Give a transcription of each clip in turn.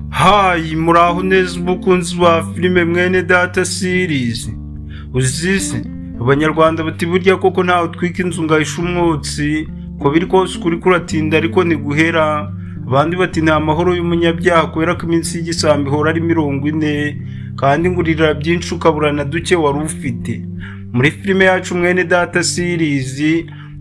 Hayi muraho neza umukunzi wa filime mwene data series. Uzise abanyarwanda bati burya koko ntawe twika inzu ngahisha umwotsi, ko biri kose kuri kuratinda ariko ni guhera. Abandi bati nta mahoro y'umunyabyaha kubera ko iminsi y'igisambi ihora ari 40, kandi ngurira byinshi ukaburana duke wari ufite. Muri filime yacu mwene data series,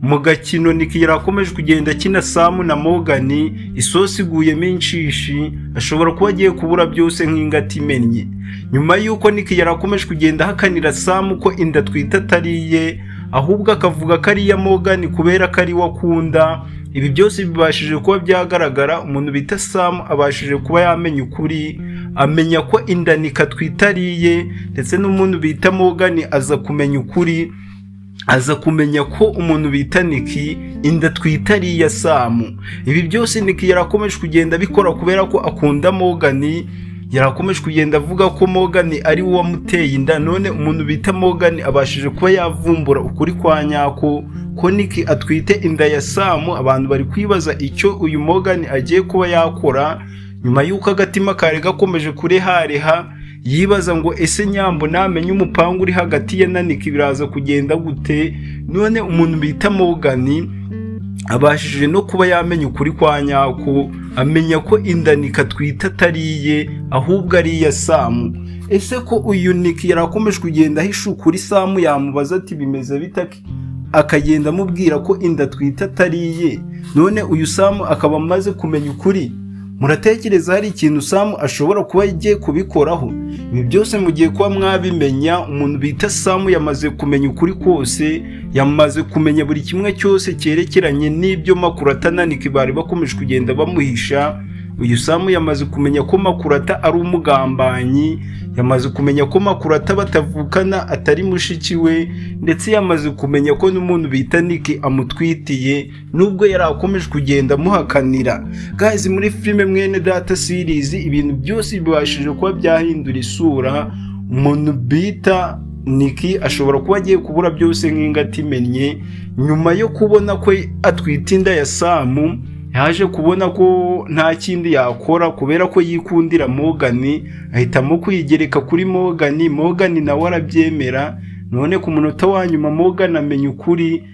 mu gakino Nick yarakomeje kugenda kina Sam na Morgan, isosi iguyemo inshishi, ashobora kuba agiye kubura byose nk'ingati imennye. Nyuma yuko Nick yarakomeje kugenda hakanira Sam ko inda twita atariye, ahubwo akavuga ko ari iya Morgan kubera ko ari wakunda. Ibi byose bibashije kuba byagaragara, umuntu bita Sam abashije kuba yamenya ukuri, amenya ko inda Nick twitariye, ndetse n'umuntu bita Morgan aza kumenya ukuri, aza kumenya ko umuntu bita Nick inda twitariye Sam. Ibi byose Nick yarakomeje kugenda bikora kubera ko akunda Morgan, yarakomeje kugenda avuga ko Morgan ari we wamuteye inda. None umuntu bita Morgan abashije kuba yavumbura ukuri kwa nyako ko Nick atwite inda ya Sam. Abantu bari kwibaza icyo uyu Morgan agiye kuba yakora, nyuma yuko agatima kare gakomeje kurehareha, yibaza ngo ese nyambo namenye umupangu uri hagati ya na Nick biraza kugenda gute. None umuntu bita Morgan abashije no kuba yamenya ukuri kwa nyako, amenya ko inda Nick atwita atariye ahubwo ari iya Sam. Ese ko uyu Nick yarakomeje kugenda ahisha ukuri Sam yamubaza ati bimeze bitaki, akagenda amubwira ko inda twita atariye. None uyu Sam akaba amaze kumenya ukuri. Muratekereza hari ikintu Sam ashobora kuba yagiye kubikoraho? Ibi byose mugiye kuba mwabimenya. Umuntu bita Sam yamaze kumenya ukuri kose, yamaze kumenya buri kimwe cyose cyerekeranye n'ibyo Makurata na Nick bari bakomeje kugenda bamuhisha. Uyu Sam yamaze kumenya ko Makurata ari umugambanyi, yamaze kumenya ko Makurata batavukana atari mushiki we, ndetse yamaze kumenya ko n'umuntu bita Nick amutwitiye nubwo yari akomeje kugenda muhakanira. Guys, muri filime mwene data series ibintu byose bibashije kuba byahindura isura. Umuntu bita Nick ashobora kuba agiye kubura byose nk'ingati imennye, nyuma yo kubona ko atwite inda ya Sam. Yaje kubona ko nta kindi yakora kubera ko yikundira Morgan, ahitamo kwigereka kuri Morgan. Morgan nawe arabyemera. None ku munota wa nyuma Morgan amenya ukuri,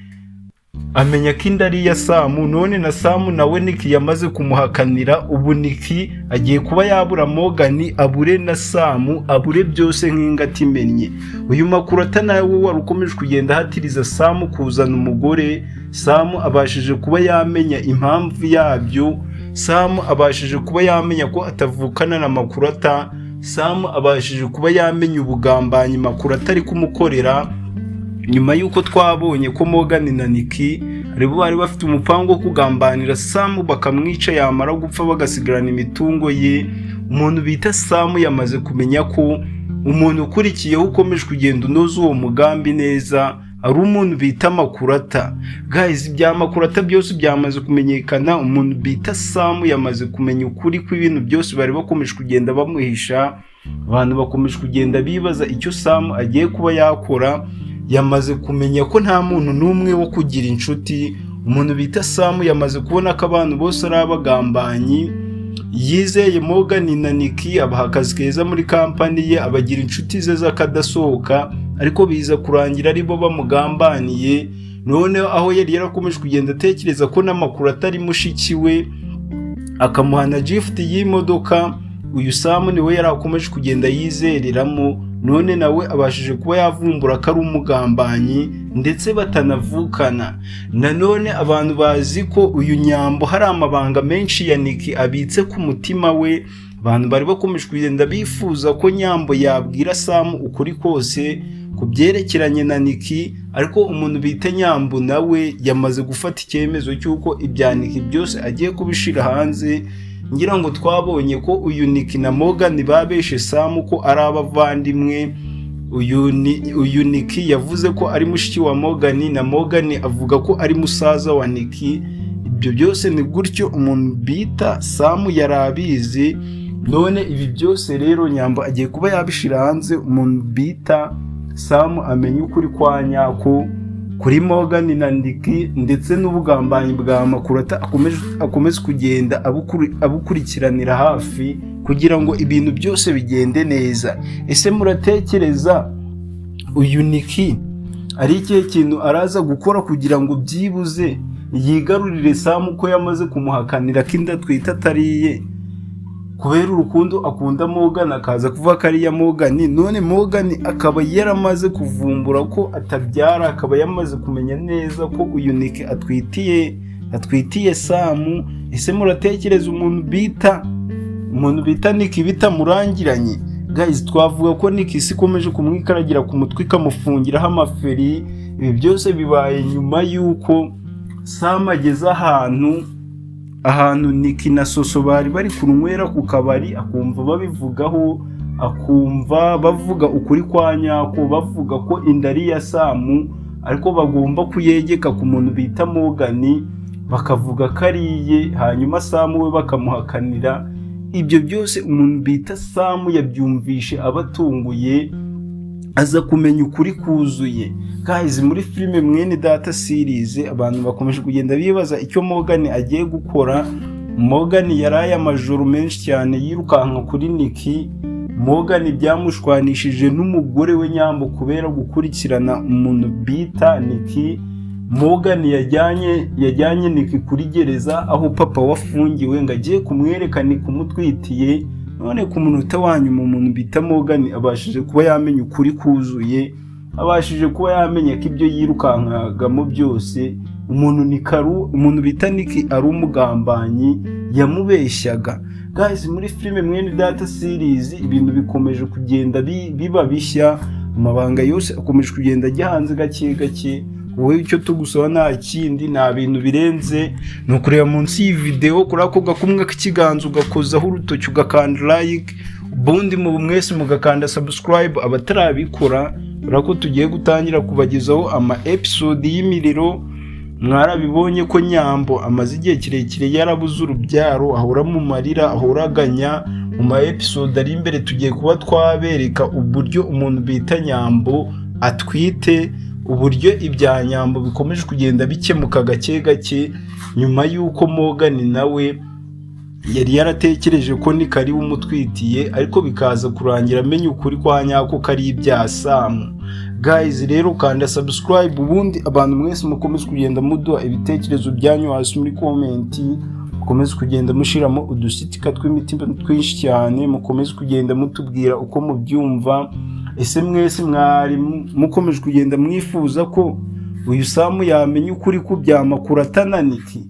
amenya ko inda ari iya Sam. None na Sam nawe Nick yamaze kumuhakanira. Ubu Nick agiye kuba yabura Morgan, abure na Sam, abure byose nk'ingati imennye. Uyu Makurata nawe wari ukomeje kugenda hatiriza Sam kuzana umugore. Sam abashije kuba yamenya impamvu yabyo. Sam abashije kuba yamenya ko atavukana na Makurata. Sam abashije kuba yamenya ubugambanyi Makurata ari kumukorera. Nyuma yuko twabonye ko Morgan na Nick aribo bari bafite umupango wo kugambanira Sam bakamwica, yamara gupfa bagasigarana imitungo ye. Umuntu bita Sam yamaze kumenya ko umuntu ukurikiyeho ukomeje kugenda unoza uwo mugambi neza ari umuntu bita Makurata. Guys, ibya Makurata byose byamaze kumenyekana. Umuntu bita Sam yamaze kumenya ukuri kw'ibintu byose bari bakomeje kugenda bamuhisha. Abantu bakomeje kugenda bibaza icyo Sam agiye kuba yakora. Yamaze kumenya ko nta muntu n'umwe wo kugira inshuti. Umuntu bita Sam yamaze kubona ko abantu bose ari abagambanyi. Yizeye Morgan na Nick, abaha akazi keza muri kampani ye, abagira inshuti ze z'akadasohoka, ariko biza kurangira aribo bamugambaniye. None aho yari yarakomeje kugenda atekereza ko n'Amakurata ari mushiki we, akamuhana gift y'imodoka, uyu Sam niwe yarakomeje kugenda yizereramo. None nawe abashije kuba yavumbura ko ari umugambanyi ndetse batanavukana. Nanone abantu bazi ko uyu Nyambo hari amabanga menshi ya Nick abitse ku mutima we. Abantu bari bakomeje kugenda bifuza ko Nyambo yabwira Sam ukuri kose ku byerekeranye na Nick, ariko umuntu bita Nyambo nawe yamaze gufata icyemezo cy'uko ibya Nick byose agiye kubishira hanze. Ngira ngo twabonye ko uyu Nick na Morgan babeshe Sam ko ari abavandimwe. Uyu Nick yavuze ko ari mushiki wa Morgan, na Morgan avuga ko ari musaza wa Nick. Ibyo byose ni gutyo umuntu bita Sam yarabizi. None ibi byose rero Nyambo agiye kuba yabishira hanze, umuntu bita Sam amenya ukuri kwa nyako. kuri Morgan na Nicky ndetse n'ubugambanyi bwa Makurata akomeze kugenda abukurikiranira hafi kugira ngo ibintu byose bigende neza. Ese muratekereza uyu Nicky ari ikihe kintu araza gukora kugira ngo byibuze yigarurire Sam ko yamaze kumuhakanira ko inda twita atariye kubera urukundo akunda Morgan akaza kuvuga ko ari iya Morgan, none Morgan akaba yaramaze kuvumbura ko atabyara, akaba yamaze kumenya neza ko uyu Nicky atwitiye Sam. Ese muratekereza umuntu bita Nicky bitamurangiranye? Guys, twavuga ko Nicky ikomeje kumwikaragira ku mutwe ikamufungiraho amaferi. Ibi byose bibaye nyuma y'uko Sam ageze ahantu Nicky na Soso bari kunywera ku kabari, akumva babivugaho, akumva bavuga ukuri kwa nyako, bavuga ko inda ari ya Sam ariko bagomba kuyegeka ku muntu bita Morgan, bakavuga ko ariye, hanyuma Sam we bakamuhakanira. Ibyo byose umuntu bita Sam yabyumvishe abatunguye, aza kumenya ukuri kuzuye. Guys, muri filime Mwene Data series abantu bakomeje kugenda bibaza icyo Morgan agiye gukora. Morgan yaraye amajoro menshi cyane yirukanka kuri Nicky. Morgan byamushwanishije n'umugore we Nyambo kubera gukurikirana umuntu bita Nicky. Morgan yajyanye Nicky kuri gereza aho papa wafungiwe ngo agiye kumwereka Nicky umutwitiye. None ku munota wanyuma umuntu bita Morgan abashije kuba yamenya ukuri kuzuye, abashije kuba yamenya ko ibyo yirukankagamo byose umuntu bita Nicky ari umugambanyi yamubeshyaga. Guys, muri filime Mwene Data series ibintu bikomeje kugenda biba bishya, amabanga yose akomeje kugenda ajya hanze gake gake. Wowe icyo tugusaba nta kindi, nta bintu birenze, ni ukureba munsi y'iyi video kuri ako gakumwe k'ikiganza ugakozaho urutoki ugakanda like, ubundi mu mwese mugakanda subscribe abatarabikora. Urako tugiye gutangira kubagezaho ama episode y'imiriro. Mwarabibonye ko Nyambo amaze igihe kirekire yarabuze urubyaro, ahora mu marira, ahoraganya. Mu ma episode ari imbere tugiye kuba twabereka uburyo umuntu bita Nyambo atwite, uburyo ibya Nyambo bikomeje kugenda bikemuka gake gake nyuma y'uko Morgan nawe yari yaratekereje ko Nicky ari umutwitiye, ariko bikaza kurangira amenye ukuri kwa nyako kari ibya Sam. Guys, rero kanda subscribe, ubundi abantu mwese mukomeze kugenda muduha ibitekerezo byanyu hasi muri comment, mukomeze kugenda mushiramo udusitika tw'imitima twinshi cyane, mukomeze kugenda mutubwira uko mubyumva. Ese mwese mwari mukomeje kugenda mwifuza ko uyu Sam yamenya ukuri ku bya Makurata na Nicky?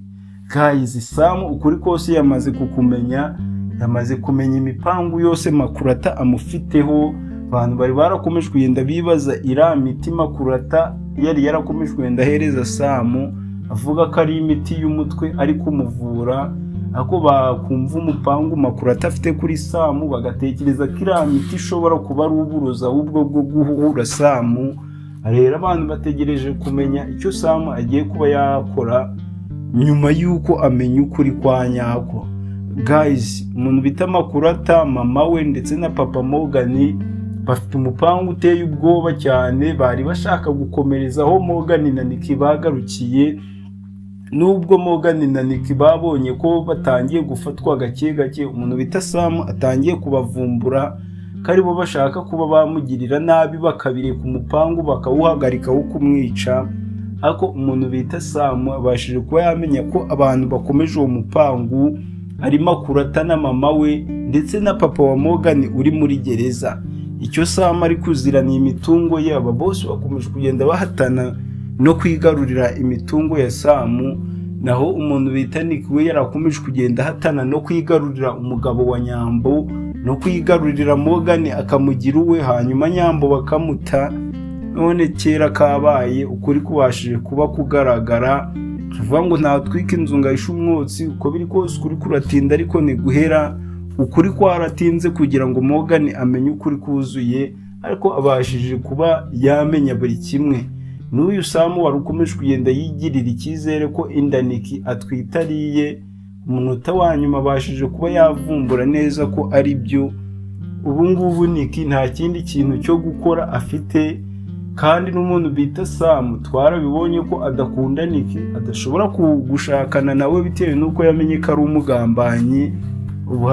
Guys, Sam ukuri kose yamaze kukumenya, yamaze kumenya imipangu yose Makurata amufiteho. Abantu bari barakomeje kugenda bibaza iriya miti Makurata yari yarakomeje kugenda ahereza Sam, avuga ko ari imiti y'umutwe ari kumuvura, ako bakumva umupangu Makurata afite kuri Sam bagatekereza ko iriya miti ishobora kuba ari uburozi ahubwo bwo guhura Sam. Rero abantu bategereje kumenya icyo Sam agiye kuba yakora nyuma y'uko amenya ukuri kwa nyako. Guys, umuntu bita Makurata, mama we ndetse na papa Morgan bafite umupangu uteye ubwoba cyane. Bari bashaka gukomereza aho Morgan na Nicky bagarukiye, nubwo Morgan na Nicky babonye ko batangiye gufatwa gake gake, umuntu bita Sam atangiye kubavumbura ko aribo bashaka kuba bamugirira nabi, bakabireka umupangu bakawuhagarikaho kumwica. Ako umuntu bita Sam abashije kuba yamenya ko abantu bakomeje uwo mupangu ari Makurata na mama we ndetse na papa wa Morgan uri muri gereza. Icyo Sam ari kuzira ni imitungo ye. Aba bose bakomeje kugenda bahatana no kwigarurira imitungo ya Sam, naho umuntu bita Nicky we yarakomeje kugenda hatana no kwigarurira umugabo wa Nyambo, no kwigarurira Morgan akamugira uwe, hanyuma Nyambo bakamuta. None kera kabaye ukuri kubashije kuba kugaragara, tuvuga ngo nta twika inzu ngahisha umwotsi. Uko biri kose ukuri kuratinda ariko ni guhera. Ukuri kwaratinze kugira ngo Morgan amenye ukuri kuzuye, ariko abashije kuba yamenya buri kimwe. N'uyu Sam wari ukomeje kugenda yigirira icyizere ko inda Nicky atwitariye, umunota wa nyuma abashije kuba yavumbura neza ko ari byo. Ubu ngubu Nicky nta kindi kintu cyo gukora afite, kandi n'umuntu bita Sam twarabibonye ko adakunda Nick, adashobora gushakana nawe bitewe n'uko yamenye ko ari umugambanyi. Ubu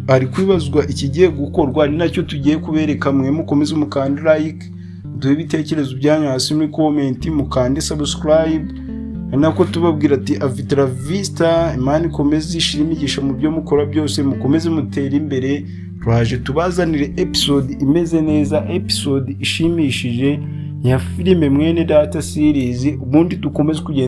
hari kwibazwa ikigiye gukorwa, ni nacyo tugiye kubereka. Mwe mukomeze mukande like, duhe ibitekerezo byanyu hasi muri comment, mukande subscribe, nako tubabwira ati avitra vista. Imana ikomeze ishira imigisha mu byo mukora byose, mukomeze mutera imbere. Twaje tubazanire episode imeze neza, episode ishimishije ya filime Mwenedata series, ubundi dukomeze kugenda